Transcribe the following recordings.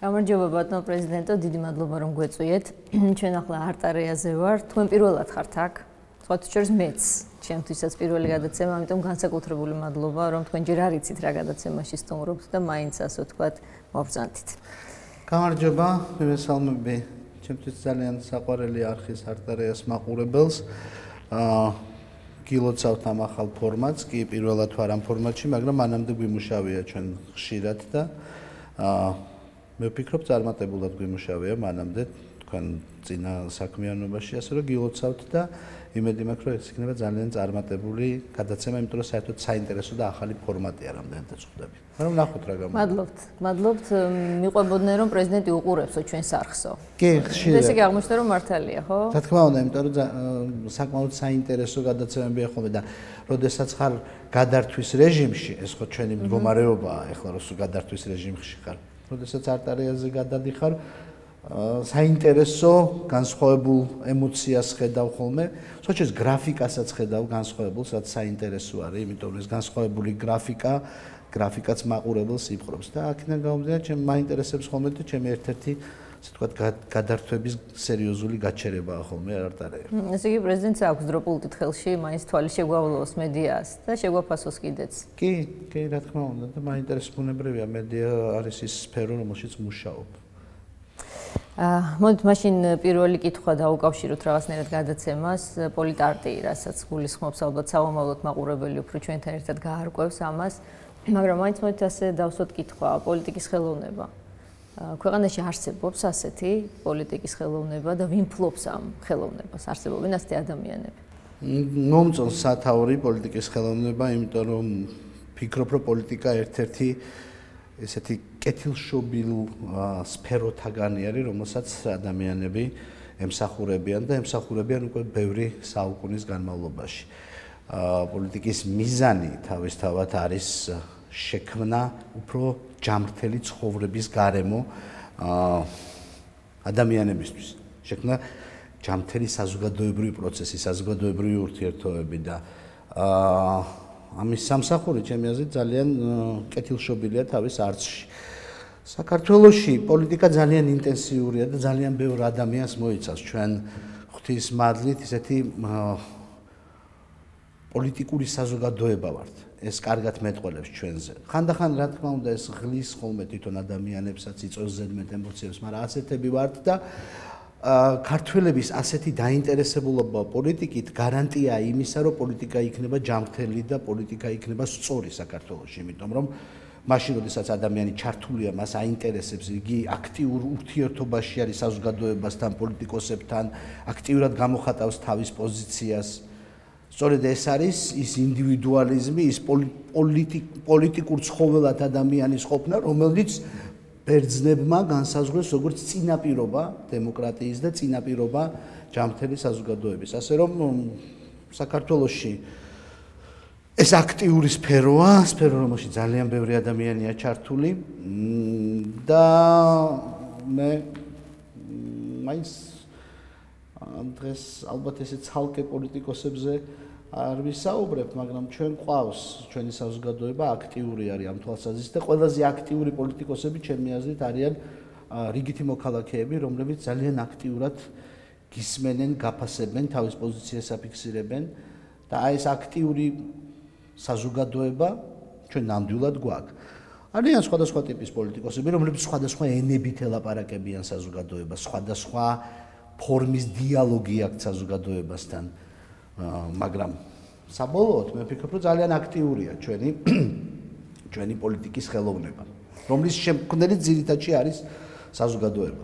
გამარჯობა ბატონო პრეზიდენტო, დიდი მადლობა რომ გვეწვიეთ. ჩვენ ახლა არტარეაზე ვარ, თქვენ პირველად ხართ აქ. სხვათა შორის მეც, ჩემთვისაც პირველი გადაცემა, ამიტომ განსაკუთრებული მადლობა, რომ თქვენ ჯერ არ იცით რა გადაცემაში სტუმრობთ და მაინც ასე ვთქვათ, მოვბრძანთით. გამარჯობა, მივესალმები ჩემთვის ძალიან საყვარელი არხის არტარეას მაყურებელს. გილოცავთ ამ ახალ ფორმატს, კი პირველად ვარ ამ ფორმატში, მაგრამ მანამდე გვიმუშავია ჩვენ ხშირად და მე ვფიქრობ წარმატებულად გვიმუშავია მანამდე თქვენ წინა საქმიანობაში, ასე რომ გილოცავთ და იმედი მაქვს, რომ ეს იქნება ძალიან წარმატებული გადაცემა, იმიტომ რომ საერთოდ საინტერესო და ახალი ფორმატია რამდენადაც ხვდები. მაგრამ ნახოთ რა გამოდის. მადლობთ, მიყვებოდნენ რომ პრეზიდენტი უყურებსო ჩვენს არხსო. კი, ხშირად. ესე იგი აღმოჩნდა რომ მართალია, ხო? რა თქმა უნდა, იმიტომ რომ საკმაოდ საინტერესო გადაცემებია ხოლმე და როდესაც ხარ გადართვის რეჟიმში, ეს ხო ჩვენი მდგომარეობაა, ეხლა რო გადართვის რეჟიმში ხარ. როდესაც არტარეაზე გადადიხარ, საინტერესო განსხვავებულ ემოციას ხედავ ხოლმე, სწორედ გრაფიკასაც ხედავ განსხვავებულ, სადაც საინტერესო არის, იმიტომ რომ ეს განსხვავებული გრაფიკაც მაყურებელს იპყრობს და აქედან გამომდინარე, ჩემ მაინტერესებს ხოლმე და ჩემი ერთ-ერთი, ასე ვთქვათ, გადართვების სერიოზული გაჩერებაა ხოლმე არტარეა. ესე იგი პრეზიდენტს აქვს დრო პულტით ხელში, მაინც თვალი შეგვავლოს მედიას და შეგვაფასოს კიდეც. კი, რა თქმა უნდა და მაინტერესებს ბუნებრივია, მედია არის ის სფერო, რომელშიც მუშაობ. მოდით მაშინ პირველი კითხვა დაუკავშიროთ რაღაცნაირად გადაცემას, პოლიტარტიი, რასაც გულისხმობს ალბათ სავამავლოდ მაყურებელი უფრო ჩვენთან ერთად გაარკვევს ამას, მაგრამ მაინც მოდით ასე დავსვათ კითხვა, პოლიტიკის ხელოვნება. ქვეყანაში არსებობს ასეთი პოლიტიკის ხელოვნება და ვინ ფლობს ამ ხელოვნებას? არსებობენ ასეთი ადამიანები? მომწონს სათაური პოლიტიკის ხელოვნება, იმიტომ რომ ფიქრობ, რომ პოლიტიკა ერთ-ერთი ესეთი კეთილშობილ სფეროთაგანი არის, რომელსაც ადამიანები ემსახურებიან და ემსახურებიან უკვე ბევრი საუკუნის განმავლობაში. პოლიტიკის მიზანი თავისთავად არის შექმნა უფრო ჯამრთელი ცხოვრების გარემო ადამიანებისთვის. შექმნა ჯამრთელი საზოგადოებრივი პროცესი, საზოგადოებრივი ურთიერთობები და ამის სამსახური ჩემი აზრით ძალიან კეთილშობილია თავის არცში. საქართველოში პოლიტიკა ძალიან ინტენსიურია და ძალიან ბევრ ადამიანს მოიცავს ჩვენ ღვთისმადლით ისეთი პოლიტიკური საზოგადოება ვართ. ეს კარგად მეტყველებს ჩვენზე. ხანდახან რა თქმა უნდა ეს ღლის ხოლმე თვითონ ადამიანებსაც იწვევს ზედმეტ ემოციებს, მაგრამ ასეთები ვართ და ქართველების ასეთი დაინტერესებულობა პოლიტიკით გარანტია იმისა, რომ პოლიტიკა იქნება ჯამრთელი და პოლიტიკა იქნება სწორი საქართველოში, იმიტომ რომ მაშინ როდესაც ადამიანი ჩართულია, მას აინტერესებს, იგი აქტიურ ურთიერთობაში არის საზოგადოებასთან, პოლიტიკოსებთან, აქტიურად გამოხატავს თავის პოზიციას. სწორედ ეს არის ის ინდივიდუალიზმი, ის პოლიტიკურ ცხოველად ადამიანის ყოფნა, რომელიც ბერძნებმა განსაზღვრეს როგორც წინაპირობა დემოკრატიის და წინაპირობა ჯამრთელი საზოგადოების. ასე რომ საქართველოში ეს აქტიური სფეროა, რომელშიც ძალიან ბევრი ადამიანია ჩართული და მე მაინც დღეს ალბათ ესე ცალკე პოლიტიკოსებზე არ ვისაუბრებ, მაგრამ ჩვენ ყავს ჩვენი საზოგადოება აქტიური არის ამ თვალსაზრისით და ყველაზე აქტიური პოლიტიკოსები ჩემი აზრით არიან რიგითი მოქალაქეები, რომლებიც ძალიან აქტიურად გისმენენ, გაფასებენ, თავის პოზიციას აფიქსირებენ და აი ეს აქტიური საზოგადოება ჩვენ ნამდვილად გვაქვს. არიან სხვადასხვა ტიპის პოლიტიკოსები, რომლებიც სხვადასხვა ენებით ელაპარაკებიან საზოგადოებას, სხვადასხვა ფორმის დიალოგი აქვს საზოგადოებასთან, მაგრამ საბოლოოდ მე ვფიქრობ, რომ ძალიან აქტიურია ჩვენი პოლიტიკის ხელოვნება, რომლის შემქმნელი ძირითადში არის საზოგადოება.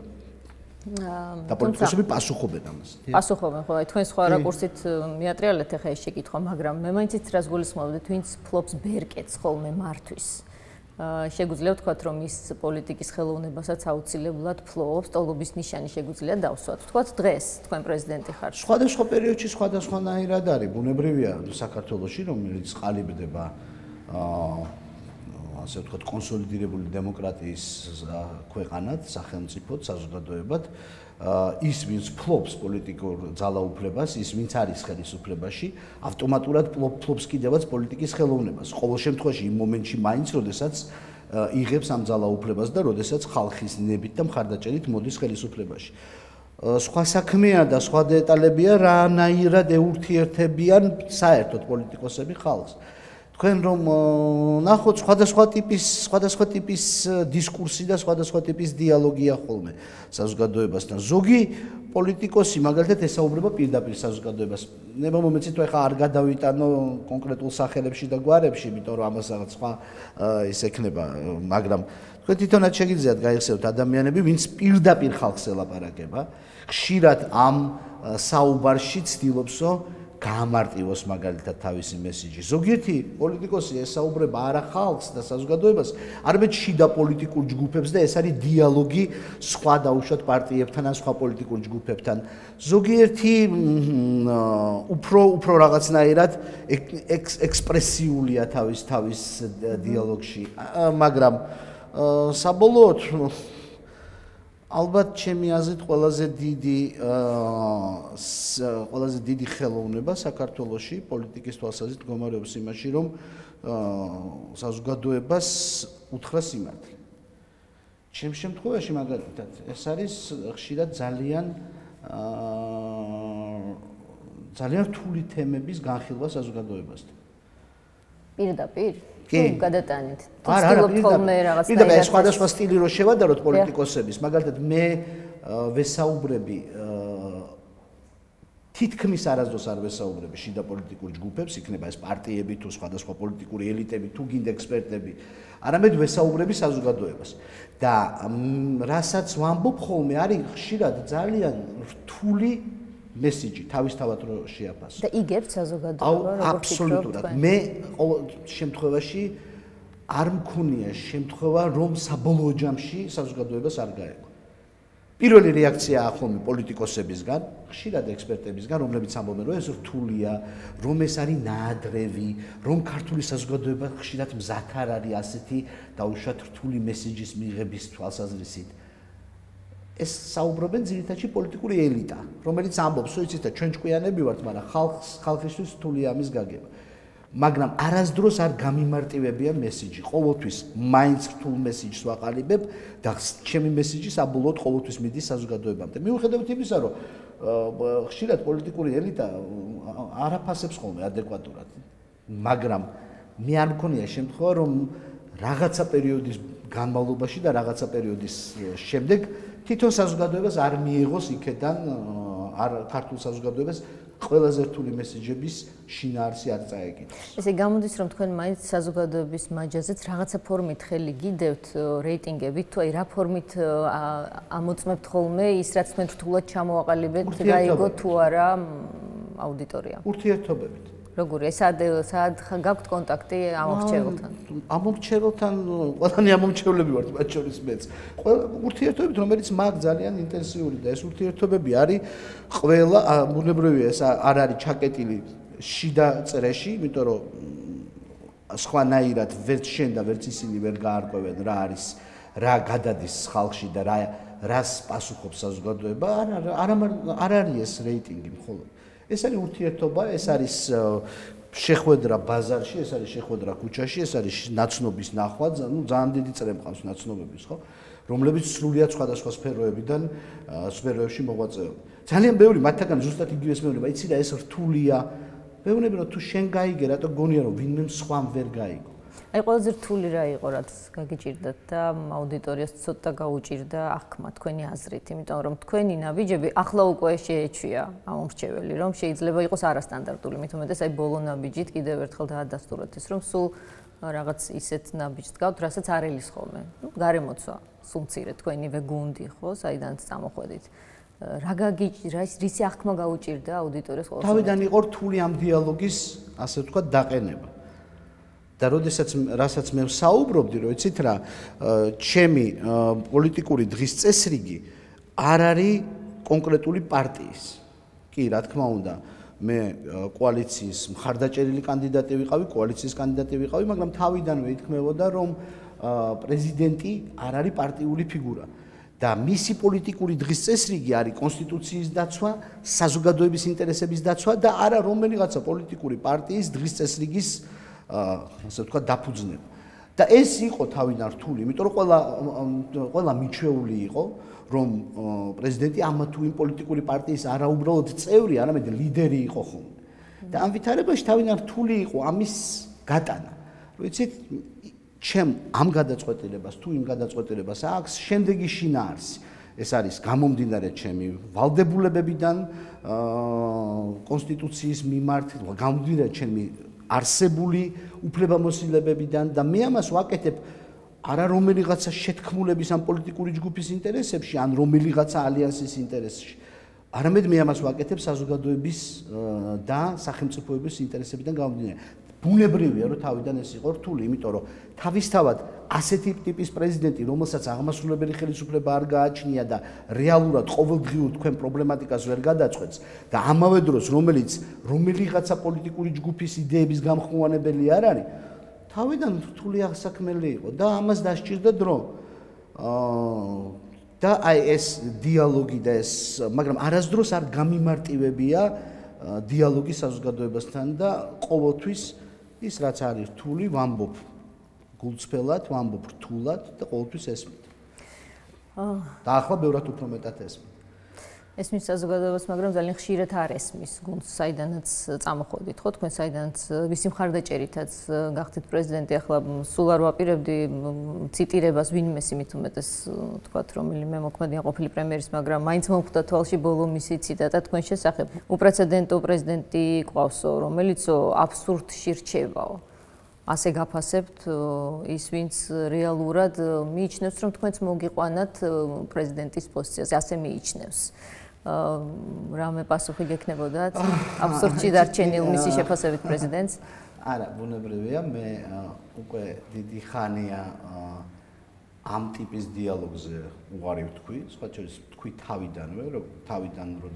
და პოლიტიკოსები პასუხობენ ამას. პასუხობენ, ხო, თქვენ სხვა რაკურსით მიატრიალეთ ახლა ეს შეკითხვა, მაგრამ მე მაინც რას გულისხმობთ, ვინც ფლობს ბერკეტს ხოლმე მართვის. შეგვიძლია ვთქვათ, რომ ის პოლიტიკის ხელოვნებასაც აუცილებლად ფლობს, ტოლობის ნიშანი შეგვიძლია დავსვათ. ვთქვათ, დღეს თქვენ პრეზიდენტი ხართ. სხვადასხვა პერიოდში სხვადასხვანაირად არის. ბუნებრივია საქართველოში, რომელიც ყალიბდება ასე ვთქვათ, კონსოლიდირებული დემოკრატიის ქვეყანად, სახელმწიფოდ, საზოგადოებად, ის ვინც ფლობს პოლიტიკურ ძალაუფლებას, ის ვინც არის ხელისუფლებაში, ავტომატურად ფლობს კიდევაც პოლიტიკის ხელოვნებას. ყოველ შემთხვევაში იმ მომენტში მაინც, როდესაც იღებს ამ ძალაუფლებას და როდესაც ხალხის ნებით და მხარდაჭერით მოდის ხელისუფლებაში. სხვა საქმეა და სხვა დეტალებია რანაირად ეურთიერთებიან საერთოდ პოლიტიკოსები ხალხს. თქვენ რომ ნახოთ სხვადასხვა ტიპის დისკურსი და სხვადასხვა ტიპის დიალოგია ხოლმე საზოგადოებასთან. ზოგი პოლიტიკოსი მაგალითად ესაუბრება პირდაპირ საზოგადოებას. ნება მომეცით ახლა არ გადავიტანო კონკრეტულ სახელებში და გვარებში, იმიტომ რომ ამას რაღაც სხვა ის ექნება, მაგრამ თქვენ თვითონაც შეგიძლიათ გაიხსენოთ ადამიანები, ვინც პირდაპირ ხალხს ელაპარაკება, ხშირად ამ საუბარში ცდილობსო გაამარტივოს მაგალითად თავისი მესიჯი. ზოგიერთი პოლიტიკოსი ესაუბრება არა ხალხს და საზოგადოებას, არამედ შიდა პოლიტიკურ ჯგუფებს და ეს არის დიალოგი სხვა დაუშვათ პარტიებთან ან სხვა პოლიტიკურ ჯგუფებთან. ზოგიერთი უფრო რაღაცნაირად ექსპრესიულია თავის დიალოგში, მაგრამ საბოლოოდ ალბათ ჩემი აზრით ყველაზე დიდი ხელოვნება საქართველოში პოლიტიკის თვალსაზრისით მდგომარეობს იმაში, რომ საზოგადოებას უთხრა სიმართლე. ჩემ შემთხვევაში მაგალითად ეს არის ხშირად ძალიან რთული თემების განხილვა საზოგადოებასთან. პირდაპირ? თუ გადატანით. პირდაპირ სხვადასხვა სტილი რო შევადაროთ პოლიტიკოსების, მაგალითად მე ვესაუბრები თითქმის არასდროს არ ვესაუბრები შიდა პოლიტიკურ ჯგუფებს, იქნება ეს პარტიები თუ სხვადასხვა პოლიტიკური ელიტები თუ გინდა ექსპერტები, არამედ ვესაუბრები საზოგადოებას. და რასაც ვამბობ ხოლმე არის ხშირად ძალიან რთული მესიჯი თავისთავად რო შეაფასო. და იგებთ საზოგადოება როგორც აბსოლუტურად. მე ყოველ შემთხვევაში არ მქონია შემთხვევა რომ საბოლოო ჯამში საზოგადოებას არ გაეგო. პირველი რეაქციაა ხოლმე პოლიტიკოსებისგან, ხშირად ექსპერტებისგან, რომლებიც ამბობენ რომ ეს რთულია, რომ ეს არის ნაადრევი, რომ ქართული საზოგადოება ხშირად მზად არ არის ასეთი დაუშვათ რთული მესიჯის მიღების თვალსაზრისით. ეს საუბრობენ ძირითადში პოლიტიკური ელიტა, რომელიც ამბობს, რომ იცით და ჩვენ ჭკვიანები ვართ, მაგრამ ხალხისთვის რთულია ამის გაგება. მაგრამ არასდროს არ გამიმარტივებიან მესიჯი. ყოველთვის მაინც რთულ მესიჯს ვაყალიბებ და ჩემი მესიჯი საბოლოოდ ყოველთვის მიდის საზოგადოებამდე. მიუხედავად იმისა, რომ ხშირად პოლიტიკური ელიტა არ აფასებს ხოლმე ადეკვატურად, მაგრამ მე არ მქონია შემთხვევა, რომ რაღაცა პერიოდის განმავლობაში და რაღაცა პერიოდის შემდეგ თვითონ საზოგადოებას არ მიიღოს იქიდან ქართულ საზოგადოებას ყველაზე რთული მესიჯების შინაარსი არ წაეკითხოს. ესე გამოდის, რომ თქვენ მაინც საზოგადოების მაჯაზეც რაღაცა ფორმით ხელი გიდევთ რეიტინგებით, თუ აი რა ფორმით ამოწმებთ ხოლმე ის, რაც თქვენ რთულად ჩამოაყალიბეთ, გაიგო თუ არა აუდიტორიამ. ურთიერთობებით. როგორი? სად გაქვთ კონტაქტი ამომრჩეველთან? ამომრჩეველთან ყველანი ამომრჩევლები ვართ, მათ შორის მეც. ურთიერთობებით, რომელიც მაგ ძალიან ინტენსიური და ეს ურთიერთობები არის ყველა ბუნებრივია, ეს არ არის ჩაკეტილი შიდა წრეში, იმიტომ რომ სხვანაირად ვერც შენ და ვერც ისინი ვერ გაარკვევენ რა არის, რა გადადის ხალხში და რას პასუხობს საზოგადოება, არ არის ეს რეიტინგი მხოლოდ. ეს არის ურთიერთობა, ეს არის შეხვედრა ბაზარში, ეს არის შეხვედრა ქუჩაში, ეს არის ნაცნობის ნახვა, ძალიან დიდი წრე მყავს ნაცნობების, ხო? რომლებიც სრულიად სხვადასხვა სფეროებში მოღვაწეობენ. ძალიან ბევრი მათთაგან ზუსტად იგივეს მეუბნება, იცი რა ეს რთულია. მეუბნები რომ თუ შენ გაიგე, რატო გონია რომ ვინმე სხვამ ვერ გაიგო. აი ყველაზე რთული რა იყო, რაც გაგიჭირდათ და აუდიტორიას ცოტა გაუჭირდა აღქმა თქვენი აზრით, იმიტომ რომ თქვენი ნაბიჯები ახლა უკვე შეეჩვია ამომრჩეველი, რომ შეიძლება იყოს არასტანდარტული, მით უმეტეს აი ბოლო ნაბიჯით კიდევ ერთხელ დაადასტუროთ ის, რომ სულ რაღაც ისეთ ნაბიჯს დგავთ, რასაც არ ელის ხოლმე. გარემოცვა, სულ მცირე თქვენივე გუნდი, ხო, საიდანაც წამოხვედით. რისი აღქმა გაუჭირდა აუდიტორიას ყოველ შემთხვევაში? თავიდან იყო რთული ამ დიალოგის, ასე ვთქვათ, დაყენება. და რასაც მე ვსაუბრობდი, რომ იცით რა, ჩემი პოლიტიკური დღის წესრიგი არ არის კონკრეტული პარტიის. კი, რა თქმა უნდა, მე კოალიციის მხარდაჭერილი კანდიდატი ვიყავი, კოალიციის კანდიდატი ვიყავი, მაგრამ თავიდანვე ითქმებოდა, რომ პრეზიდენტი არ არის პარტიული ფიგურა. და მისი პოლიტიკური დღის წესრიგი არის კონსტიტუციის დაცვა, საზოგადოების ინტერესების დაცვა და არა რომელიღაცა პოლიტიკური პარტიის დღის წესრიგის ასე ვთქვათ, დაფუძნება. და ეს იყო თავიდან რთული, იმიტომ რომ ყველა მიჩვეული იყო, რომ პრეზიდენტი ამა თუ იმ პოლიტიკური პარტიის არა უბრალოდ წევრი, არამედ ლიდერი იყო ხოლმე. და ამ ვითარებაში თავიდან რთული იყო ამის გატანა. ვიცით, ჩემ ამ გადაწყვეტილებას თუ იმ გადაწყვეტილებას აქვს შემდეგი შინაარსი. ეს არის გამომდინარე ჩემი ვალდებულებებიდან, კონსტიტუციის მიმართ, გამომდინარე ჩემი არსებული უფლებამოსილებებიდან და მე ამას ვაკეთებ არა რომელიღაცა შეთქმულების ან პოლიტიკური ჯგუფის ინტერესებში, ან რომელიღაცა ალიანსის ინტერესში. არამედ მე ამას ვაკეთებ საზოგადოების და სახელმწიფოების ინტერესებიდან გამომდინარე. ბუნებრივია, რომ თავიდან ეს იყო რთული, იმიტომ რომ თავისთავად ასეთი ტიპის პრეზიდენტი, რომელსაც აღმასრულებელი ხელისუფლება არ გააჩნია და რეალურად ყოველდღიურ თქვენ პრობლემატიკას ვერ გადაწყვეტს და ამავე დროს რომელიც რომელიღაცა პოლიტიკური ჯგუფის იდეების გამხმოვანებელი არ არის, თავიდან რთული აღსაქმელი იყო და ამას დასჭირდა დრო. და აი ეს დიალოგი და ეს, მაგრამ არასდროს არ გამიმარტივებია დიალოგი საზოგადოებასთან და ყოველთვის ის რაც არის რთული, ვამბობ გულწრფელად, ვამბობ რთულად და ყოველთვის ესმით. და ახლა ბევრად უფრო მეტად ესმით. ესმის საზოგადოებას, მაგრამ ძალიან ხშირად არ ესმის გუნდს, საიდანაც წამოხვედით, ხო, თქვენ საიდანაც ვისი მხარდაჭერითაც გახდით პრეზიდენტი, ახლა სულ არ ვაპირებდი ციტირებას ვინმეს, იმით უმეტეს თქვათ, რომელიმე მოქმედია ყოფილი პრემიერის, მაგრამ მაინც მომხვდა თვალში ბოლო მისი ციტატა თქვენ შესახებ. უპრეცედენტო პრეზიდენტი ყავსო, რომელიც აბსურდში რჩევაო. ასე გაფასებთ ის, ვინც რეალურად მიიჩნევს, რომ თქვენც მოგიყვანათ პრეზიდენტის პოზიციაზე, ასე მიიჩნევს. რამე პასუხი გექნებოდათ აბსურდში დარჩენილ მისი შეფასებით პრეზიდენტს? არა, ბუნებრივია, მე უკვე დიდი ხანია ამ ტიპის დიალოგზე უარი ვთქვი, სხვა შორის ვთქვი თავიდანვე, რომ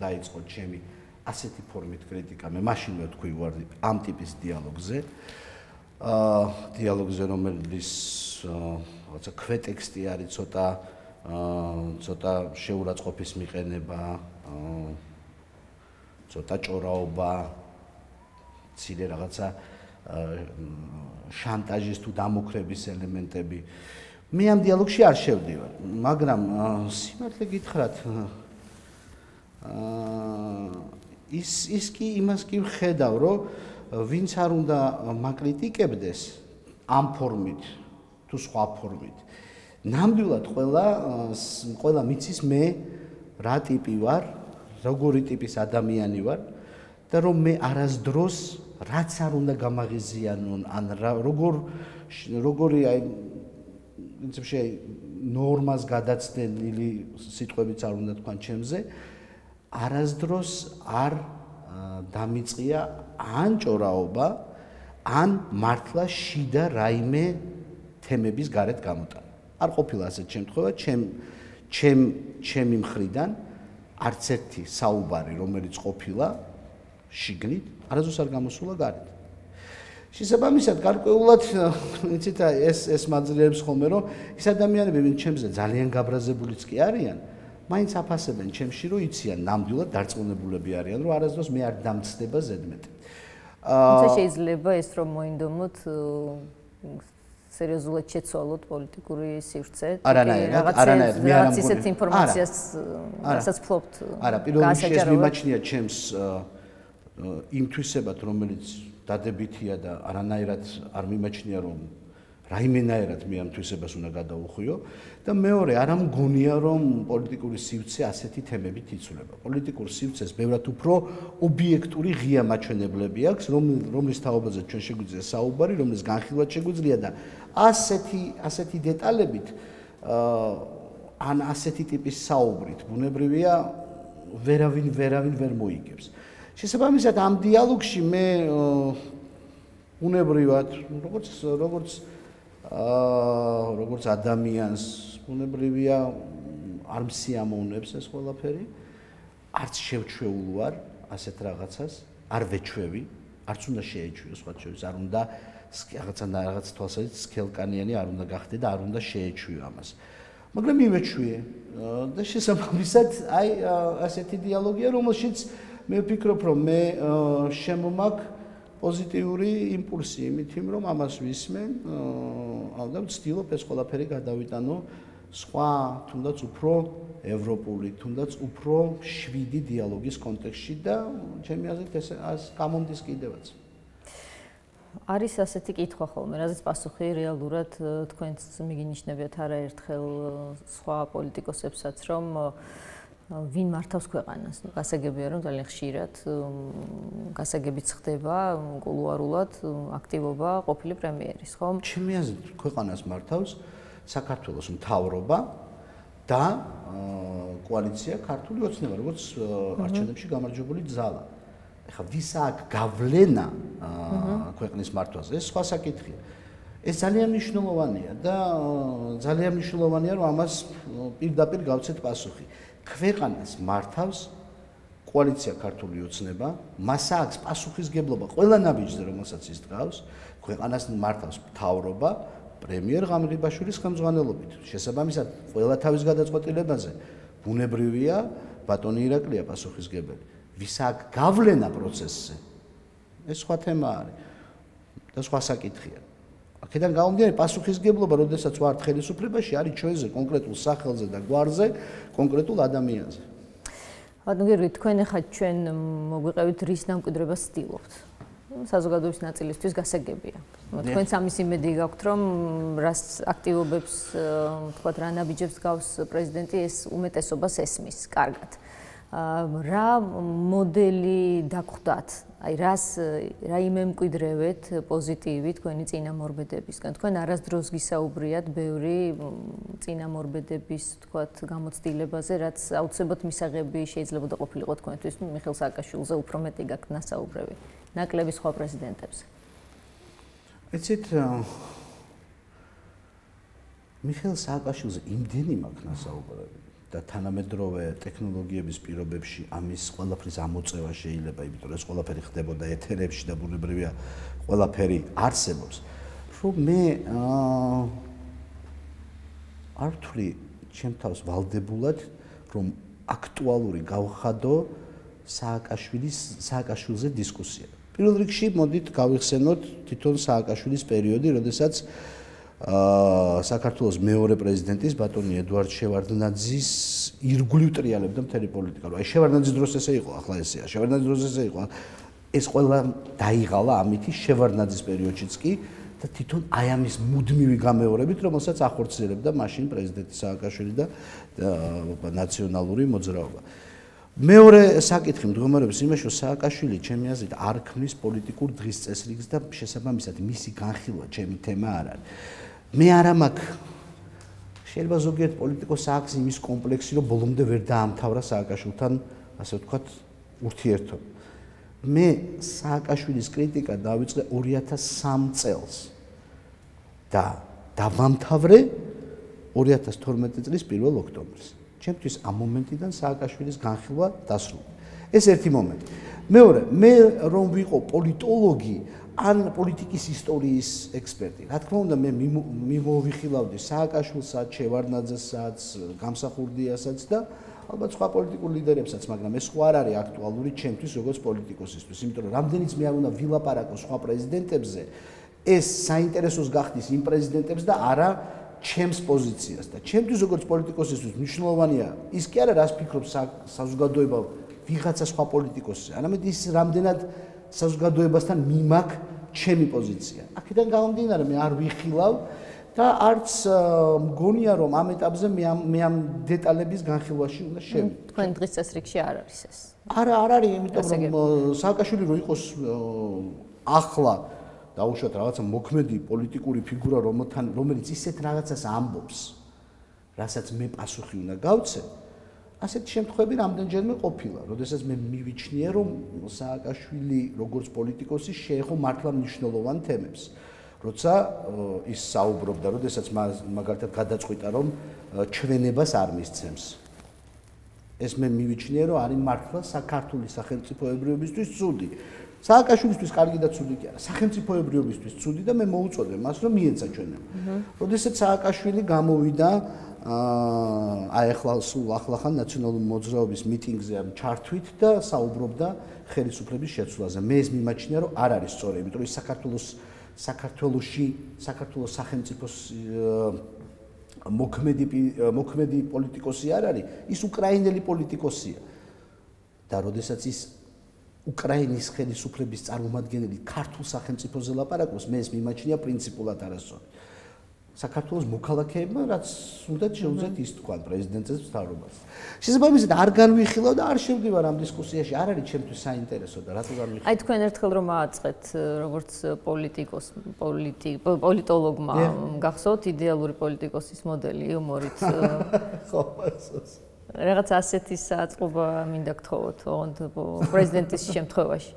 დაიწყო ჩემი ასეთი ფორმით კრიტიკა, მე მაშინვე ვთქვი უარი ამ ტიპის დიალოგზე. დიალოგზე, რომელიც რაღაცა ქვეტექსტი არის, ცოტა შეურაცხყოფის მიყენება, ცოტა ჭორაობა, მცირე რაღაცა შანტაჟის თუ დამოქრების ელემენტები. მე ამ დიალოგში არ შევდივარ, მაგრამ სიმართლე გითხრათ, ის კი იმას კი ვხედავ, რომ ვინც არ უნდა მაკრიტიკებდეს ამ ფორმით თუ სხვა ფორმით. ნამდვილად ყველა მიცის მე რა ტიპი ვარ, როგორი ტიპის ადამიანი ვარ და რომ მე არასდროს რაც არ უნდა გამაღიზიანონ, ან როგორი აი პრინციპში ნორმას გადაცდენილი სიტყვებიც არ უნდა თქვან ჩემზე, არასდროს არ დამიწყია ან ჭორაობა, ან მართლა შიდა რაიმე თემების გარეთ გამოტანა. არ ყოფილა ასეთ შემთხვევა, ჩემი მხრიდან არც ერთი საუბარი, რომელიც ყოფილა შიგნით, არასდროს არ გამოსულა გარეთ. შესაბამისად, გარკვეულად, იცით, ეს მაძლიერებს ხოლმე, რომ ის ადამიანები, ვინც ჩემზე ძალიან გაბრაზებულიც კი არიან, მაინც აფასებენ ჩემში, რომ იციან ნამდვილად დარწმუნებულები არიან, რომ არასდროს მე არ დამცდება ზედმეტი. თუმცა შეიძლება ეს რომ მოინდომოთ სერიოზულად შეცვალოთ პოლიტიკური სივრცე. რაღაც ისეთ ინფორმაციას, რასაც ფლობთ. არა, პირველ რიგში ეს მიმაჩნია ჩემს იმ თვისებად, რომელიც დადებითია და არანაირად არ მიმაჩნია, რომ რაიმენაირად მე ამ თვისებას უნდა გადავუხვიო და მეორე, არ მგონია, რომ პოლიტიკური სივრცე ასეთი თემებით იცვლება. პოლიტიკურ სივრცეს ბევრად უფრო ობიექტური ღია მაჩვენებლები აქვს, რომლის თაობაზე ჩვენ შეგვიძლია საუბარი, რომლის განხილვა შეგვიძლია და ასეთი დეტალებით ან ასეთი ტიპის საუბრით ბუნებრივია ვერავინ ვერ მოიგებს. შესაბამისად, ამ დიალოგში მე ბუნებრივად როგორც ადამიანს ბუნებრივია არ მსიამოვნებს ეს ყველაფერი, არც შევჩვეულ ვარ ასეთ რაღაცას, არ ვეჩვევი, არც უნდა შეეჩვიო სხვა შორის, არ უნდა რაღაც თვალსაზრისით სქელკანიანი არ უნდა გახდე და არ უნდა შეეჩვიო ამას. მაგრამ მივეჩვიე და შესაბამისად აი ასეთი დიალოგია, რომელშიც მე ვფიქრობ, რომ მე შემომაგ პოზიტიური იმპულსი იმით, რომ ამას ვისმენ, და ვცდილობ ეს ყველაფერი გადავიტანო სხვა, თუნდაც უფრო ევროპული, თუნდაც უფრო შვიდი დიალოგის კონტექსტში და ჩემი აზრით ეს გამომდის კიდევაც. არის ასეთი კითხვა ხოლმე, რაზეც პასუხი რეალურად თქვენც მიგინიშნებიათ არაერთხელ სხვა პოლიტიკოსებსაც, რომ ვინ მართავს ქვეყანას. გასაგებია, რომ ძალიან ხშირად გასაგებიც ხდება კულუარულად აქტივობა ყოფილი პრემიერის, ხო? ჩემი აზრით, ქვეყანას მართავს საქართველოს მთავრობა და კოალიცია ქართული ოცნება, როგორც არჩევნებში გამარჯვებული ძალა. ეხლა ვისა აქ გავლენა ქვეყნის მართვაზე, ეს სხვა საკითხია. ეს ძალიან მნიშვნელოვანია და ძალიან მნიშვნელოვანია, რომ ამას პირდაპირ გავცეთ პასუხი. ქვეყანას მართავს კოალიცია ქართული ოცნება, მას აქვს პასუხისგებლობა ყველა ნაბიჯზე, რომელსაც ის დგავს, ქვეყანას მართავს მთავრობა პრემიერ ღამრიბაშვილის ხელმძღვანელობით. შესაბამისად, ყველა თავის გადაწყვეტილებაზე ბუნებრივია ბატონი ირაკლია პასუხისგებელი. ვის აქვს გავლენა პროცესზე? ეს სხვა თემა არის და სხვა საკითხია. აქედან გამომდინარე პასუხისგებლობა, როდესაც ვართ ხელისუფლებაში, არის ჩვენზე კონკრეტულ სახელზე და გვარზე, კონკრეტულ ადამიანზე. ბატონო გიორგი, თქვენ ახლა ჩვენ მოგვიყევით რის დამკვიდრებას ცდილობთ. საზოგადოების ნაწილისთვის გასაგებია. თქვენც ამის იმედი გაქვთ, რომ რას აქტივობებს, თქვათ, რა ნაბიჯებს გავს პრეზიდენტი, ეს უმეტესობას ესმის კარგად. რა მოდელი დაგხვდათ? აი რა იმემკვიდრევეთ პოზიტივი თქვენი წინამორბედებისგან? თქვენ არასდროს გისაუბრიათ ბევრი წინამორბედების, თქვათ, გამოცდილებაზე, რაც აუცილებლად მისაღები შეიძლება და ყოფილიყო თქვენთვის მიხეილ სააკაშვილზე უფრო მეტი გაქვთ ნასაუბრები. ნაკლები სხვა პრეზიდენტებზე. ეცით მიხეილ სააკაშვილზე იმდენი მაქვს ნასაუბრები და თანამედროვე ტექნოლოგიების პირობებში ამის ყველაფრის ამოწევა შეიძლება, იმიტომ რომ ეს ყველაფერი ხდებოდა ეთერებში და ბუნებრივია ყველაფერი არსებობს, რომ მე არ ვთვლი ჩემ თავს ვალდებულად, რომ აქტუალური გავხადო სააკაშვილზე დისკუსია. პირველ რიგში მოდით გავიხსენოთ თვითონ სააკაშვილის პერიოდი, როდესაც საქართველოს მეორე პრეზიდენტის ბატონი ედუარდ შევარდნაძის ირგვლივ ტრიალებდა მთელი პოლიტიკა. აი შევარდნაძის დროს ესე იყო, ახლა ესეა. შევარდნაძის დროს ესე იყო. ეს ყველა დაიღალა ამითი შევარდნაძის პერიოდშიც კი და თვითონ აი ამის მუდმივი გამეორებით, რომელსაც ახორციელებდა მაშინ პრეზიდენტი სააკაშვილი და ნაციონალური მოძრაობა. მეორე საკითხი მდგომარეობს იმაში, რომ სააკაშვილი ჩემი აზრით არ ქმნის პოლიტიკურ დღის წესრიგს და შესაბამისად მისი განხილვა ჩემი თემა არ არის. მე არა მაქვს შეიძლება ზოგიერთ პოლიტიკოს აქვს იმის კომპლექსი, რომ ბოლომდე ვერ დაამთავრა სააკაშვილთან, ასე ვთქვათ, ურთიერთობა. მე სააკაშვილის კრიტიკა დავიწყე 2003 წელს და დავამთავრე 2012 წლის 1 ოქტომბერს. ჩემთვის ამ მომენტიდან სააკაშვილის განხილვა დასრულდა. ეს ერთი მომენტი. მეორე, მე რომ ვიყო პოლიტოლოგი ან პოლიტიკის ისტორიის ექსპერტი, რა თქმა უნდა, მე მიმოვიხილავდი სააკაშვილსაც, შევარდნაძესაც, გამსახურდიასაც და ალბათ სხვა პოლიტიკურ ლიდერებსაც, მაგრამ ეს ხო არ არის აქტუალური ჩემთვის როგორც პოლიტიკოსისთვის, იმიტომ რომ რამდენიც მე არ უნდა ვილაპარაკო სხვა პრეზიდენტებზე, ეს საინტერესოს გახდის იმ პრეზიდენტებს და არა ჩემს პოზიციას და ჩემთვის როგორც პოლიტიკოსისთვის მნიშვნელოვანია ის კი არა რას ფიქრობს საზოგადოება ვიღაცა სხვა პოლიტიკოსზე, არამედ ის რამდენად საზოგადოებასთან მიმაქვს ჩემი პოზიცია. აქედან გამომდინარე მე არ ვიხილავ და არც მგონია რომ ამ ეტაპზე მე ამ დეტალების განხილვაში უნდა შევიდე. თქვენ დღის წესრიგში არ არის ეს. არა, არ არის, იმიტომ რომ სააკაშვილი რო იყოს ახლა დაუშვათ რაღაცა მოქმედი პოლიტიკური ფიგურა, რომელიც ისეთ რაღაცას ამბობს, რასაც მე პასუხი უნდა გავცე, ასეთი შემთხვევები რამდენჯერმე ყოფილა, როდესაც მე მივიჩნიე, რომ სააკაშვილი როგორც პოლიტიკოსი შეეხო მართლა მნიშვნელოვან თემებს. როცა ის საუბრობდა, როდესაც მაგალითად გადაწყვიტა, რომ ჩვენებას არ მისცემს. ეს მე მივიჩნიე, რომ არის მართლა საქართველოს სახელმწიფოებრიობისთვის ცუდი. სააკაშვილისთვის კარგი და ცუდი კი არა, სახელმწიფოებრიობისთვის ცუდი და მე მოუწოდე მას, რომ მიეცა ჩვენება. როდესაც სააკაშვილი გამოვიდა აი ახლა სულ ახლახან ნაციონალური მოძრაობის მიტინგზე ჩართვით და საუბრობდა ხელისუფლების შეცვლაზე. მე ეს მიმაჩნია, რომ არ არის სწორი, იმიტომ რომ საქართველოს სახელმწიფოს მოქმედი პოლიტიკოსი არ არის, ის უკრაინელი პოლიტიკოსია. და როდესაც ის უკრაინის ხელისუფლების წარმომადგენელი ქართულ სახელმწიფოზე ლაპარაკობს, მე ეს მიმაჩნია პრინციპულად არასწორი. საქართველოს მოქალაქეებმა რაც უნდა შეუძლიათ ის თქვა პრეზიდენტის მთავრობას. შესაბამისად არ განვიხილავ და არ შევდივარ ამ დისკუსიაში, არ არის ჩემთვის საინტერესო და რატო განვიხილავ. აი თქვენ ერთხელ რომ ააწყეთ როგორც პოლიტოლოგმა გახსოვთ იდეალური პოლიტიკოსის მოდელი იუმორით. ხო, რაღაც ასეთი საწყობა მინდა გთხოვოთ, ოღონდ პრეზიდენტის შემთხვევაში.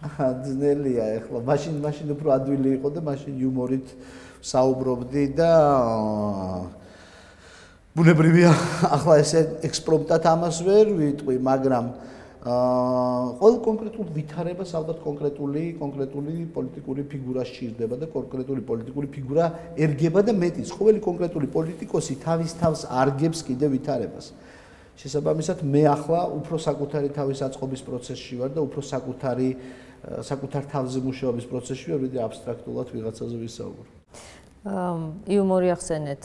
ძნელია ეხლა, მაშინ უფრო ადვილი იყო და მაშინ იუმორით საუბრობდი და ბუნებრივია ახლა ესე ექსპრომტად ამას ვერ ვიტყვი, მაგრამ ყოველ კონკრეტულ ვითარებას ალბათ კონკრეტული პოლიტიკური ფიგურა სჭირდება და კონკრეტული პოლიტიკური ფიგურა ერგება და მეტიც, ყოველი კონკრეტული პოლიტიკოსი თავის თავს არგებს კიდე ვითარებას. შესაბამისად მე ახლა უფრო საკუთარი თავის აწყობის პროცესში ვარ და უფრო საკუთარ თავზე მუშაობის პროცესში ვარ, ვიდრე აბსტრაქტულად ვიღაცაზე ვისაუბრო. იუმორი ახსენეთ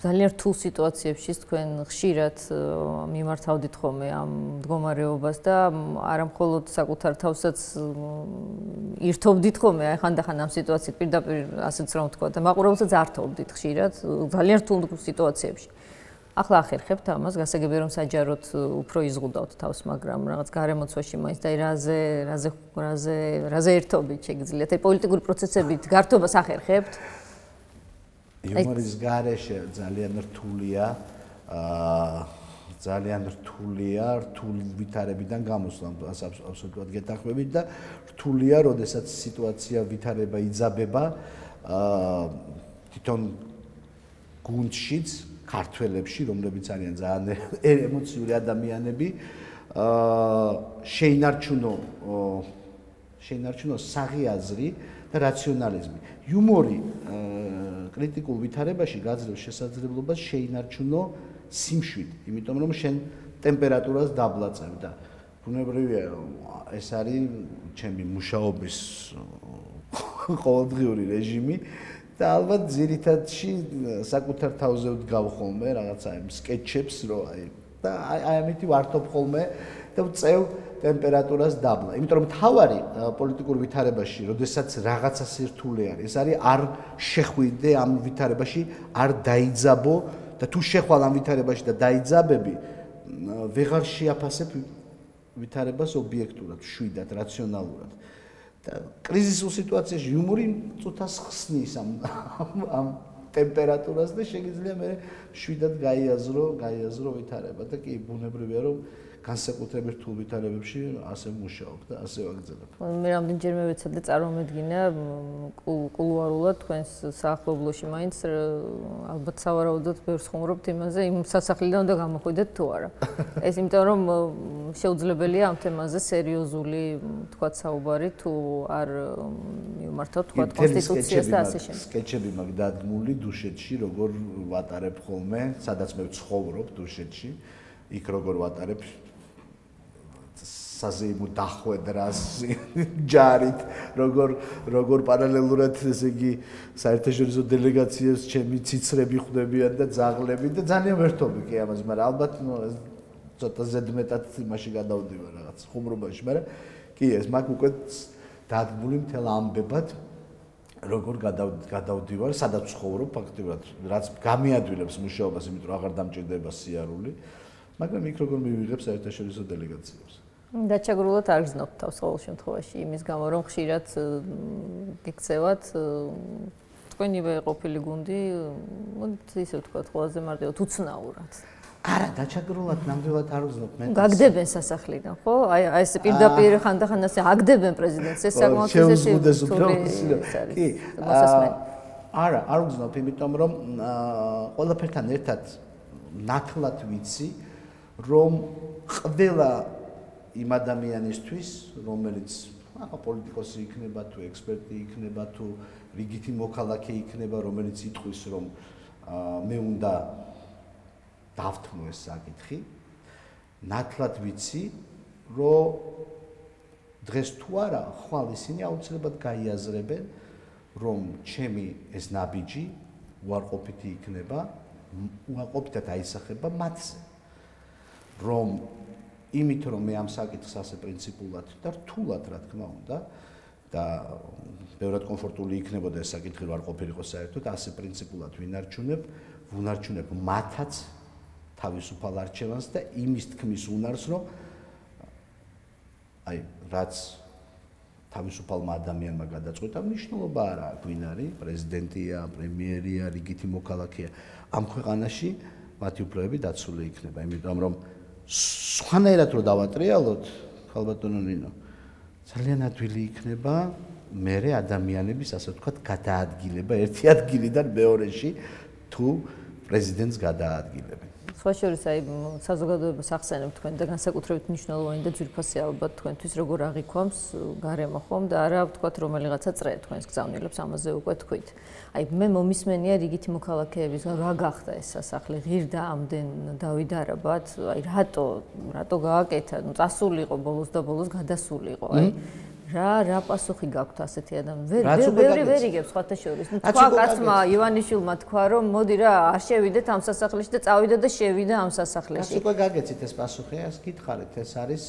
ძალიან რთულ სიტუაციებში თქვენ ხშირად მიმართავდით ხოლმე ამ მდგომარეობას და არა მხოლოდ საკუთარ თავსაც ირთობდით ხოლმე, აი ხანდახან ამ სიტუაციით პირდაპირ ასეც რომ ვთქვა და მაყურებელსაც ართობდით ხშირად ძალიან რთულ სიტუაციებში. ახლა ახერხებთ ამას, გასაგებია რომ საჯაროდ უფრო იზღუდავთ თავს, მაგრამ რაღაც გარემოცვაში მაინც და რაზე ერთობით შეგიძლიათ, აი პოლიტიკური პროცესებით გართობას ახერხებთ? იუმორის გარეშე ძალიან რთულია, რთულ ვითარებიდან გამოსვლა, აბსოლუტურად გეთანხმებით და რთულია, როდესაც სიტუაცია ვითარება იძაბება, თვითონ გუნდშიც ქართველებში, რომლებიც არიან ძალიან ემოციური ადამიანები, შეინარჩუნო საღი აზრი და რაციონალიზმი. იუმორი კრიტიკულ ვითარებაში გაძლევს შესაძლებლობას შეინარჩუნო სიმშვიდე, იმიტომ რომ შენ ტემპერატურას დაბლაწებ და ბუნებრივია ეს არის ჩემი მუშაობის ყოველდღიური რეჟიმი. და ალბათ ძირითადში საკუთარ თავზე ვდგავ ხოლმე რაღაცა იმ სკეჩებს რომ და აი ამით ვართობ ხოლმე და ვწევ ტემპერატურას დაბლა. იმიტომ რომ თავარი პოლიტიკურ ვითარებაში, როდესაც რაღაცა სირთულე არის, ეს არის არ შეხვიდე ამ ვითარებაში, არ დაიძაბო და თუ შეხვალ ამ ვითარებაში და დაიძაბები, ვეღარ შეაფასებ ვითარებას ობიექტურად, შვიდად, რაციონალურად. და კრიზისულ სიტუაციაში იუმორი წუთას ხსნის ამ ტემპერატურას და შეგიძლია მე შვიდად გაიაზრო ვითარება და კი ბუნებრივია რომ განსაკუთრებით რთულ ვითარებებში ასე მუშაობ და ასე ვაგრძელებ. მე რამდენჯერმე ვეცადე წარმოვედგინა კულუარულად თქვენს საახლობლოში მაინც ალბათ სავარაუდოდ ბევრს ხუმრობთ იმაზე, იმ სასახლიდან უნდა გამოხვიდეთ თუ არა. ეს იმიტომ რომ შეუძლებელია ამ თემაზე სერიოზული თქვათ საუბარი თუ არ მიმართავთ თქვათ კონსტიტუციას და ასე შემდეგ. სკეჩები მაქვს დადგმული დუშეთში, როგორ ვატარებ ხოლმე, სადაც მე ვცხოვრობ დუშეთში, იქ როგორ ვატარებ საზეიმო დახვედრას ჯარით, როგორ პარალელურად ესე იგი საერთაშორისო დელეგაციებს ჩემი ციცრები ხვდებიან და ძაღლები და ძალიან ვერთობი კი ამას, მაგრამ ალბათ ცოტა ზედმეტად იმაში გადავდივარ რაღაც ხუმრობაში, მაგრამ კი ეს მაქვს უკვე დადგმული მთელ ამბებად როგორ გადავდივარ, სადაც ვცხოვრობ ფაქტიურად, რაც გამიადვილებს მუშაობას, იმიტომ რომ აღარ დამჭირდება სიარული, მაგრამ იქ როგორ მივიღებ საერთაშორისო დელეგაციებს. დაჩაგრულად არ გზნობთ თავს ყოველ შემთხვევაში იმის გამო რომ ხშირად გიქცევათ თქვენივე ყოფილი გუნდი, ისე ვთქვათ, ყველაზე მარტივად უცნაურად. არა, დაჩაგრულად ნამდვილად არ ვგზნობ მე. გაგდებენ სასახლიდან, ხო? აი ეს პირდაპირ ხანდახან ასე აგდებენ პრეზიდენტს, ეს საკმაოდ კი. არა, არ ვგზნობ, იმიტომ რომ ყველაფერთან ერთად ნათლად ვიცი, რომ ყველა იმ ადამიანისთვის, რომელიც პოლიტიკოსი იქნება თუ ექსპერტი იქნება თუ რიგითი მოქალაქე იქნება, რომელიც იტყვის, რომ მე უნდა დავთმო ეს საკითხი, ნათლად ვიცი, რომ დღეს თუ არა, ხვალ ისინი აუცილებლად გაიაზრებენ, რომ ჩემი ეს ნაბიჯი უარყოფითი იქნება, უარყოფითად აისახება მათზე. რომ იმით რომ მე ამ საკითხს ასე პრინციპულად და რთულად რა თქმა უნდა და ბევრად კომფორტული იქნებოდა ეს საკითხი რომ არ ყოფილიყო საერთოდ ასე პრინციპულად ვუნარჩუნებ მათაც თავისუფალ არჩევანს და იმის თქმის უნარს რომ აი რაც თავისუფალმა ადამიანმა გადაწყვეტა მნიშვნელობა არ აქვს ვინ არის პრეზიდენტია, პრემიერია, რიგითი მოქალაქეა ამ ქვეყანაში მათი უფლებები დაცული იქნება იმიტომ რომ სხვანაირად რო დავატრიალოთ ხალბატონო ნინო ძალიან ადვილი იქნება მერე ადამიანების ასე ვთქვათ გადაადგილება ერთი ადგილიდან მეორეში თუ პრეზიდენტს გადაადგილებენ სხვა შორის აი საზოგადოებას ახსენებ თქვენ და განსაკუთრებით მნიშვნელოვანი და ძვირფასი ალბათ თქვენთვის როგორ აღიქვამს გარემო ხომ და არა ვთქვათ რომელიღაცა წრე თქვენს გზავნილებს ამაზე უკვე თქვით. აი მე მომისმენია რიგითი მოქალაქეების რა გახდა ეს სასახლე ღირდა ამდენ დავიდარაბად აი რატო გააკეთა ნუ წასულიყო ბოლოს და ბოლოს გადასულიყო აი რა პასუხი გაქვთ ასეთი ადამიანი ვერ იგებს სხვათა შორის ნუ თქვა კაცმა ივანიშვილმა თქვა რომ მოდი რა არ შევიდეთ ამ სასახლეში და წავიდა და შევიდა ამ სასახლეში რაც უკვე გაგეცით ეს პასუხი ეს გითხარით ეს არის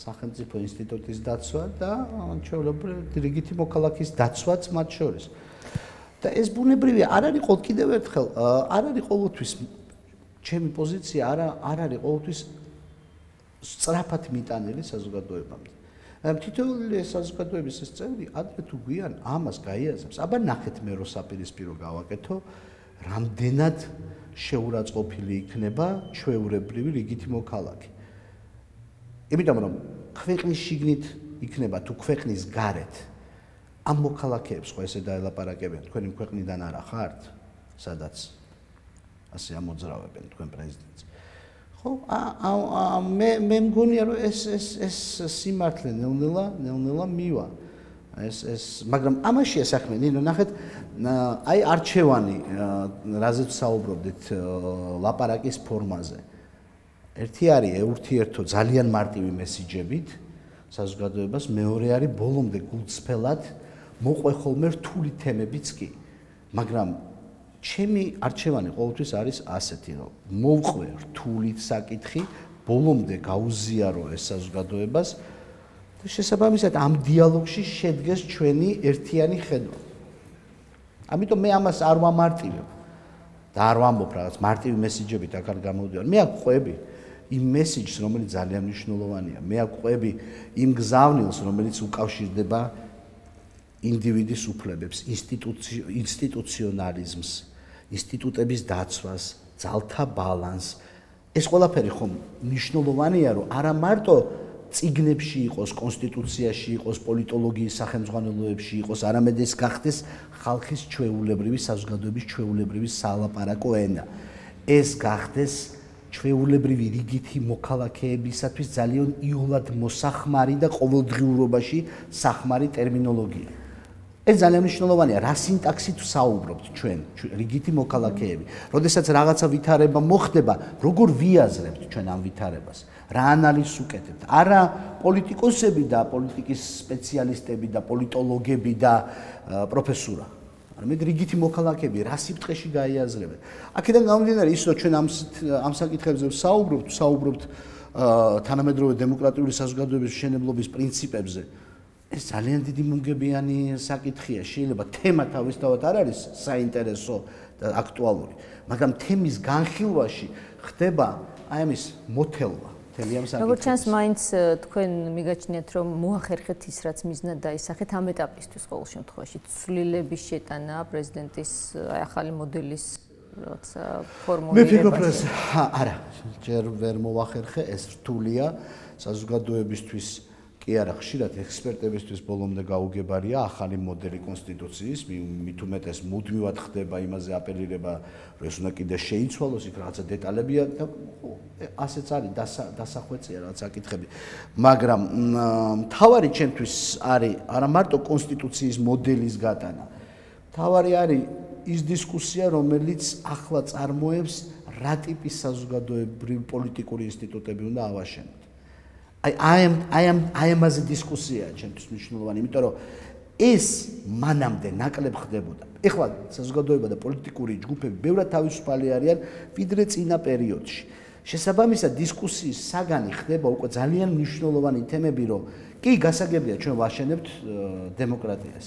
სახელმწიფო ინსტიტუტის დაცვა და ჩვეულებრივ რიგითი მოქალაქის დაცვაც მათ შორის და ეს ბუნებრივია არ არის კიდევ ერთხელ არ არის ყოველთვის ჩემი პოზიცია არ არის ყოველთვის სწრაფად მიტანილი საზოგადოებამდე თითოეული საზოგადოების ეს წევრი ადრე თუ გვიან ამას გაიაზრებს. აბა ნახეთ მე რო საპირისპირო გავაკეთო, რამდენად შეურაცხყოფილი იქნება ჩვეულებრივი რიგითი მოქალაქე. იმიტომ რომ ქვეყნის შიგნით იქნება თუ ქვეყნის გარეთ ამ მოქალაქეებს ხო ესე დაელაპარაკებენ, თქვენი ქვეყნიდან არა ხართ, სადაც ასე ამოძრავებენ თქვენ პრეზიდენტს. მე მგონია რომ ეს სიმართლე ნელ-ნელა მივა მაგრამ ამაშია საქმე ნინო ნახეთ აი არჩევანი რაზეც საუბრობდით ლაპარაკის ფორმაზე ერთი არის ეურთიერთო ძალიან მარტივი მესიჯებით საზოგადოებას მეორე არის ბოლომდე გულწრფელად მოყვე ხოლმე რთული თემებიც კი მაგრამ ჩემი არჩევანი ყოველთვის არის ასეთი რომ მოვყვე რთული საკითხი ბოლომდე გაუზიარო ეს საზოგადოებას და შესაბამისად ამ დიალოგში შედგეს ჩვენი ერთიანი ხედვა. ამიტომ მე ამას არ ვამარტივებ და არ ვამბობ რაღაც მარტივი მესიჯებით აქ არ გამოვდივარ. მე აქ ყვები იმ მესიჯს რომელიც ძალიან მნიშვნელოვანია. მე აქ ყვები იმ გზავნილს რომელიც უკავშირდება ინდივიდის უფლებებს, ინსტიტუციონალიზმს ინსტიტუტების დაცვას, ძალთა ბალანსს. ეს ყველაფერი ხომ მნიშვნელოვანია, რომ არა მარტო წიგნებში იყოს, კონსტიტუციაში იყოს, პოლიტოლოგიის სახელმძღვანელოებში იყოს, არამედ ეს გახდეს ხალხის ჩვეულებრივი საზოგადოების ჩვეულებრივი სალაპარაკო ენა. ეს გახდეს ჩვეულებრივი რიგითი მოქალაქეებისათვის ძალიან იოლად მოსახმარი და ყოველდღიურობაში სახმარი ტერმინოლოგია. ეს ძალიან მნიშვნელოვანია, რა სინტაქსით საუბრობთ ჩვენ, რიგითი მოქალაქეები. როდესაც რაღაცა ვითარება მოხდება, როგორ ვიაზრებთ ჩვენ ამ ვითარებას? რა ანალიზს უკეთებთ? არა პოლიტიკოსები და პოლიტიკის სპეციალისტები და პოლიტოლოგები და პროფესორა. არამედ რიგითი მოქალაქეები რა სიფრთხეში გაიაზრებენ. აქედან გამომდინარე ის, რომ ჩვენ ამ საკითხებზე საუბრობთ თანამედროვე დემოკრატიული საზოგადოების მშენებლობის პრინციპებზე. ეს ძალიან დიდი მუნგებიანი საკითხია. შეიძლება თემა თავისთავად არ არის საინტერესო და აქტუალური, მაგრამ თემის განხილვაში ხდება აი ამის მოთელვა. როგორც ჩანს, მაინც თქვენ მიგაჩნიათ, რომ მოახერხეთ ის, რაც მიზნად დაისახეთ ამ ეტაპისთვის ყოველ შემთხვევაში. ცვლილების შეტანა პრეზიდენტის აი ახალი მოდელის როცა ფორმულირება. მე ვფიქრობ, არა, ჯერ ვერ მოახერხე, ეს რთულია საზოგადოებისთვის. კი არა, ხშირად ექსპერტებისთვის ბოლომდე გაუგებარია ახალი მოდელი კონსტიტუციის, მით უმეტეს მუდმივად ხდება იმაზე აპელირება, რომ ეს უნდა კიდე შეიცვალოს, იქ რაღაცა დეტალებია და ასეც არის დასახვეწია რაღაც საკითხები. მაგრამ მთავარი ჩემთვის არის არა მარტო კონსტიტუციის მოდელის გატანა. მთავარი არის ის დისკუსია, რომელიც ახლა წარმოებს რა ტიპის საზოგადოებრივი პოლიტიკური ინსტიტუტები უნდა ავაშენოთ. აი ამაზე დისკუსია ჩემთვის მნიშვნელოვანი, იმიტომ რომ ეს მანამდე ნაკლებ ხდებოდა. ეხლა საზოგადოება და პოლიტიკური ჯგუფები ბევრად თავისუფალი არიან ვიდრე წინა პერიოდში. შესაბამისად დისკუსიის საგანი ხდება უკვე ძალიან მნიშვნელოვანი თემები, რომ კი გასაგებია ჩვენ ვაშენებთ დემოკრატიას.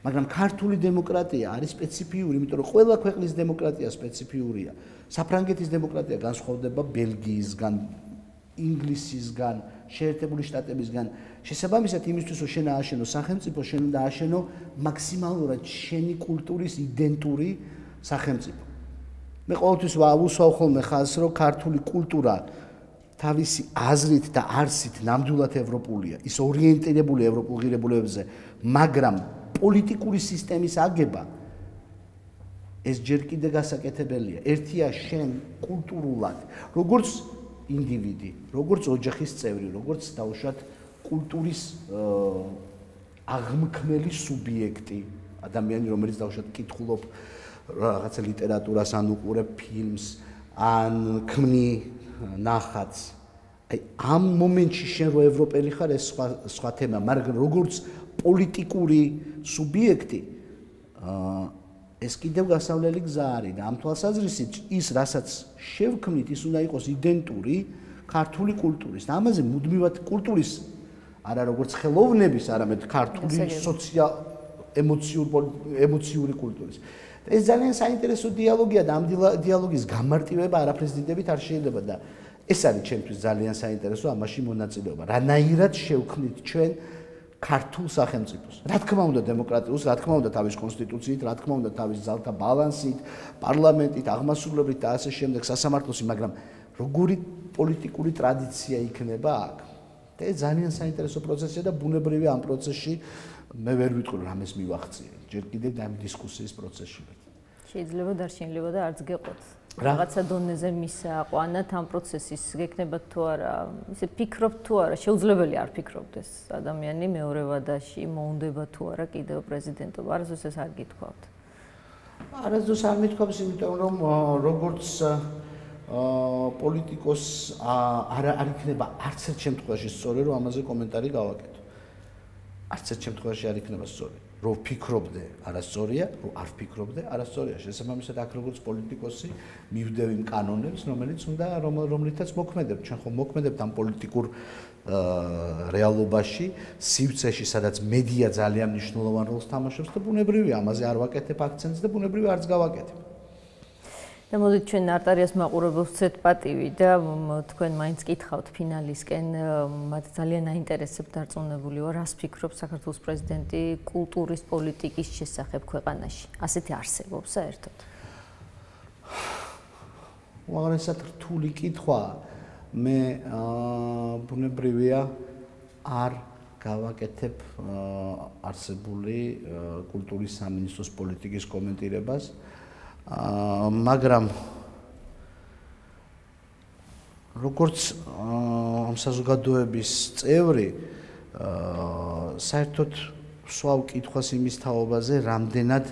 მაგრამ ქართული დემოკრატია არის სპეციფიური, იმიტომ რომ ყველა ქვეყნის დემოკრატია სპეციფიურია. საფრანგეთის დემოკრატია განსხვავდება ბელგიისგან, ინგლისისგან, შეერთებული შტატებისგან. შესაბამისად იმისთვის რომ შენ ააშენო სახელმწიფო, შენ უნდა ააშენო მაქსიმალურად შენი კულტურის იდენტური სახელმწიფო. მე ყოველთვის ვუსვავ ხოლმე ხაზს, რომ ქართული კულტურა თავისი აზრით და არსით ნამდვილად ევროპულია, ის ორიენტირებული ევროპულ ღირებულებებზე, მაგრამ პოლიტიკური სისტემის აგება ეს ჯერ კიდევ გასაკეთებელია. ერთია შენ კულტურულად, როგორც ინდივიდი, როგორც ოჯახის წევრი, როგორც დაუშვათ კულტურის აღმქმელი სუბიექტი, ადამიანი, რომელიც დაუშვათ კითხულობ რაღაცა ლიტერატურას, ან უყურებ ფილმს, ან ქმნი ნახატს. აი ამ მომენტში შენ რო ევროპელი ხარ, ეს სხვა თემა, მაგრამ როგორც პოლიტიკური სუბიექტი ეს კიდევ გასავლელი გზა არის და ამ თვალსაზრისით ის რასაც შევქმნით ის უნდა იყოს იდენტური ქართული კულტურის და ამაზე მუდმივად კულტურის არა როგორც ხელოვნების, არამედ ქართული ემოციური კულტურის. ეს ძალიან საინტერესო დიალოგია და ამ დიალოგის გამარტივება არაფრის დიდებით არ შეიძლება და ეს არის ჩემთვის ძალიან საინტერესო ამაში მონაწილეობა. რანაირად შევქმნით ჩვენ ქართულ სახელმწიფოს. რა თქმა უნდა დემოკრატიულს, რა თქმა უნდა თავის კონსტიტუციით, რა თქმა უნდა თავის ძალთა ბალანსით, პარლამენტით, აღმასრულებლით და ასე შემდეგ სასამართლოსი, მაგრამ როგორი პოლიტიკური ტრადიცია იქნება აქ. და ეს ძალიან საინტერესო პროცესია და ბუნებრივია ამ პროცესში მე ვერ ვიტყვი რომ ამას მივახციე. ჯერ კიდევ ამ დისკუსიის პროცესში ვარ. შეიძლება და არ შეიძლება და არც გეყოთ. რაღაცა დონეზე მისაყვანათ ამ პროცესის გეკნებათ თუ არა, ისე ფიქრობთ თუ არა, შეუძლებელი არ ფიქრობდეს ადამიანი მეორე ვადაში მოუნდება თუ არა კიდევ პრეზიდენტობა, არასდროს ეს არ გითხოვთ. არასდროს არ მithქვამს, იმიტომ რომ როგორც პოლიტიკოს არ იქნება არც ერთ შემთხვევაში სწორი, რომ ამაზე კომენტარი გავაკეთო. არც ერთ შემთხვევაში არ იქნება სწორი. რო ვფიქრობდე არასწორია, რო არ ვფიქრობდე არასწორია. შესაბამისად აქ როგორც პოლიტიკოსი მივდევ იმ კანონებს, რომლითაც მოქმედებ. ჩვენ ხომ მოქმედებთ ამ პოლიტიკურ რეალობაში, სივრცეში, სადაც მედია ძალიან მნიშვნელოვან როლს თამაშობს და ბუნებრივია, ამაზე არ ვაკეთებ აქცენტს და ბუნებრივია არც გავაკეთებ. და მოდით ჩვენ არტარიას მაყურებელს ვცეთ პატივი და თქვენ მაინც კითხავთ ფინალისკენ, მათ ძალიან აინტერესებთ დარწმუნებული ვარ, რას ფიქრობს საქართველოს პრეზიდენტი კულტურის პოლიტიკის შესახებ ქვეყანაში. ასეთი არსებობს საერთოდ? უაღრესად რთული კითხვა. მე ბუნებრივია არ გავაკეთებ არსებული კულტურის სამინისტროს პოლიტიკის კომენტირებას. მაგრამ როგორც ამ საზოგადოების წევრი საერთოდ სვავ კითხვას იმის თაობაზე, რამდენად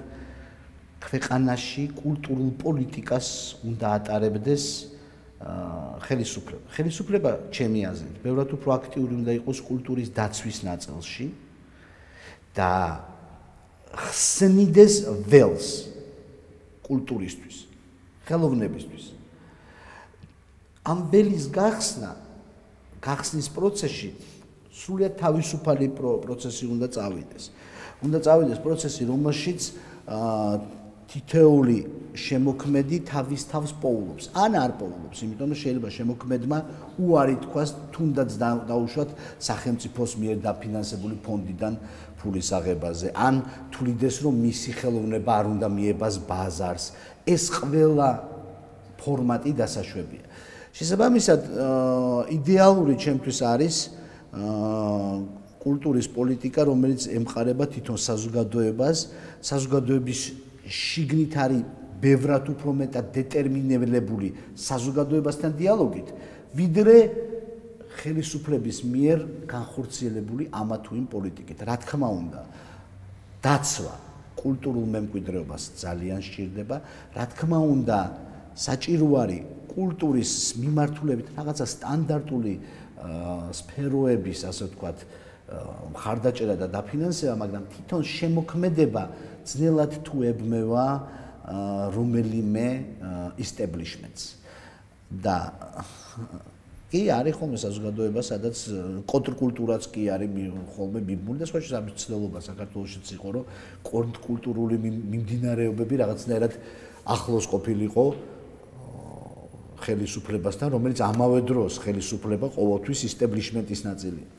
ქვეყანაში კულტურულ პოლიტიკას უნდა ატარებდეს ხელისუფლება. ხელისუფლება ჩემი აზრით, ბევრად უფრო აქტიური უნდა იყოს კულტურის დაცვის ნაწილში და ხსნიდეს ველს კულტურისთვის, ხელოვნებისთვის. ამ ველის გახსნის პროცესში სრულიად თავისუფალი პროცესი უნდა წავიდეს. უნდა წავიდეს პროცესი, რომელშიც თითეული შემოქმედი თავის თავს პოულობს. ან არ პოულობს, იმიტომ რომ შეიძლება შემოქმედმა უარი თქვას თუნდაც დაუშვათ სახელმწიფოს მიერ დაფინანსებული ფონდიდან ფულის აღებაზე, ან თulides რომ მისი ხელოვნება არ უნდა მიებას ბაზარს. ეს ყველა ფორმატი დასაშვებია. შესაბამისად, იდეალური ჩემთვის არის კულტურის პოლიტიკა, რომელიც ემყარება თვითონ საზოგადოებას, საზოგადოების შიგნით არის ბევრად უფრო მეტად დეტერმინირებული საზოგადოებასთან დიალოგით, ვიდრე ხელისუფლების მიერ განხორციელებული ამა თუ იმ პოლიტიკით. რა თქმა უნდა, დაცვა კულტურულ მემკვიდრეობას ძალიან სჭირდება. რა თქმა უნდა, საჭირო არის კულტურის მიმართულებით რაღაცა სტანდარტული სფეროების, ასე ვთქვათ, მხარდაჭერა და დაფინანსება, მაგრამ თვითონ შემოქმედება ძნელად თუ ებმევა რომელიმე establishments. და კი არის ხოლმე საზოგადოება, სადაც კონტრკულტურაც კი არის ხოლმე მიბმული და სხვა შეზღუდული ცდელობა საქართველოშიც იყო, რომ კონტრკულტურული მიმდინარეობები რაღაცნაირად ახლოს ყოფილიყო ხელისუფლებასთან, რომელიც ამავე დროს ხელისუფლება ყოველთვის establishment-ის ნაწილია.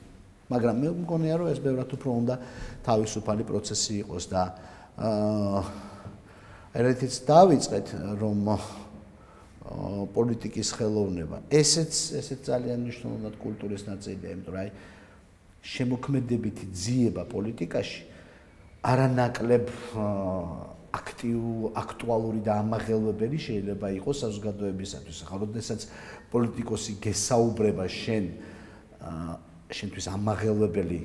მაგრამ მე მგონია, რომ ეს ბევრად უფრო უნდა თავისუფალი პროცესი იყოს და ერთიც დავიწყეთ, რომ პოლიტიკის ხელოვნება. ესეც ძალიან მნიშვნელოვნად კულტურის ნაწილია, იმიტომ რომ აი შემოქმედებითი ძიება პოლიტიკაში არანაკლებ აქტუალური და ამაღელვებელი შეიძლება იყოს საზოგადოებისათვის. ახლა როდესაც პოლიტიკოსი გესაუბრება შენთვის ამაღელვებელი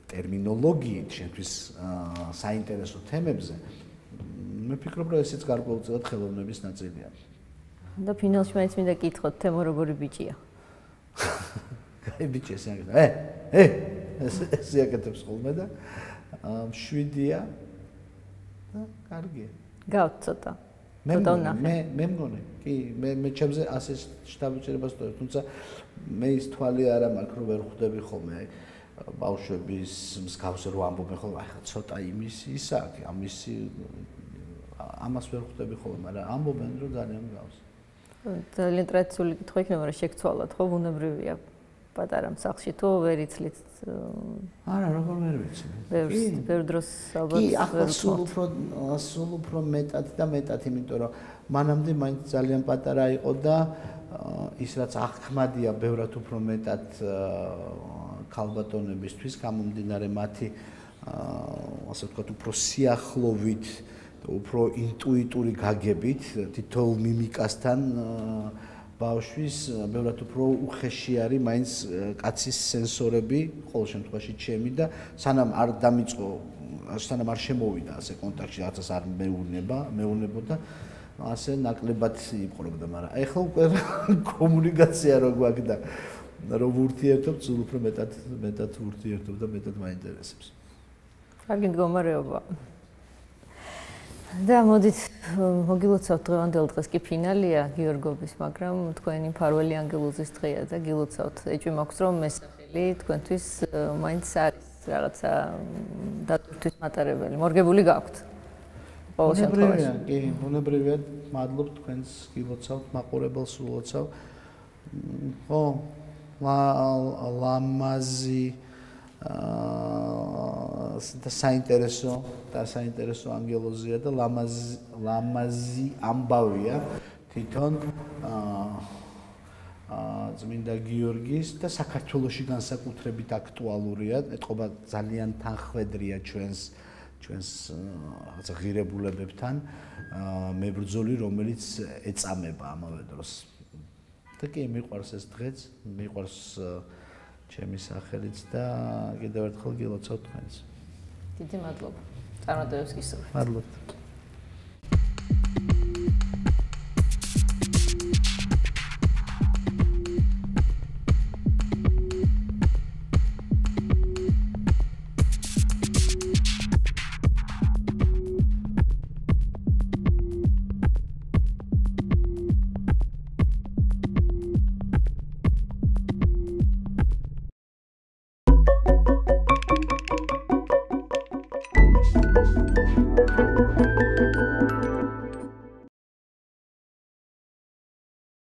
ტერმინოლოგიით, შენთვის საინტერესო თემებზე, მე ფიქრობ, რომ ესეც გარკვეულწილად ხელოვნების ნაწილია. და ფინალში მაინც მინდა გითხოთ, თემო როგორი ბიჭია? კაი ბიჭი ესე აკეთებს. ესე აკეთებს ხოლმე და 7-ია და კარგია. გავთ ცოტა. მე მგონი, კი, მე ჩემზე ასე შთაბეჭდილებას ვთქვი, თუმცა მე ის თვალი არ მაქვს, რომ ვერ ხვდები ხოლმე ბავშვების მსგავსი რო ამბობენ ხოლმე, აი ხა ცოტა ისა, ამისი ამას ვერ ხვდები ხოლმე, მაგრამ ამბობენ რომ ძალიან მსგავს. ძალიან ტრადიციული კითხვა იქნება, რომ შეგცვალოთ, ხო, ბუნებრივია პატარა მსახში თუ ვერ იცლით? არა, როგორ ვერ ვიცი. ბევრ დროს ალბათ კი, ახლა სულ უფრო მეტად და მეტად, იმიტომ რომ მანამდე მაინც ძალიან პატარა იყო და ის რაც აღქმადია ბევრად უფრო მეტად ქალბატონებისთვის, გამომდინარე მათი ასე ვთქვათ, უფრო სიახლოვით, უფრო ინტუიტური გაგებით, თითოეულ მიმიკასთან ბავშვის ბევრად უფრო უხეში არის მაინც კაცის სენსორები, ყოველ შემთხვევაში ჩემი და სანამ არ დამიწყო, სანამ არ შემოვიდა ასე კონტაქტში, რაღაცას არ მეუნებოდა, ასე ნაკლებად იპყრობდა, მაგრამ ეხლა უკვე კომუნიკაცია რო გვაქვს და რომ ვურთიერთობთ, სულ უფრო მეტად ვურთიერთობ და მეტად მაინტერესებს. კარგი მდგომარეობა. და მოდით მოგილოცავთ დღევანდელ დღეს კი ფინალია გიორგობის, მაგრამ თქვენი მფარველი ანგელოზის დღეა და გილოცავთ. ეჭვი მაქვს, რომ მესახელი თქვენთვის მაინც არის რაღაცა დატვირთვის მატარებელი. მორგებული გაქვთ. ყოველ შემთხვევაში. კი, ბუნებრივია, მადლობ თქვენს გილოცავთ, მაყურებელს ულოცავ. ხო, ლამაზი და საინტერესო ანგელოზია და ლამაზი ამბავია თვითონ წმინდა გიორგის და საქართველოში განსაკუთრებით აქტუალურია, ეთყობა ძალიან თანხმედრია ჩვენს ღირებულებებთან მებრძოლი, რომელიც ეწამება ამავე დროს. და კი მიყვარს ეს დღეც, მიყვარს ჩემი სახელიც და კიდევ ერთხელ გილოცავ თქვენს. დიდი მადლობა. წარმატებებს გისურვებთ. მადლობთ.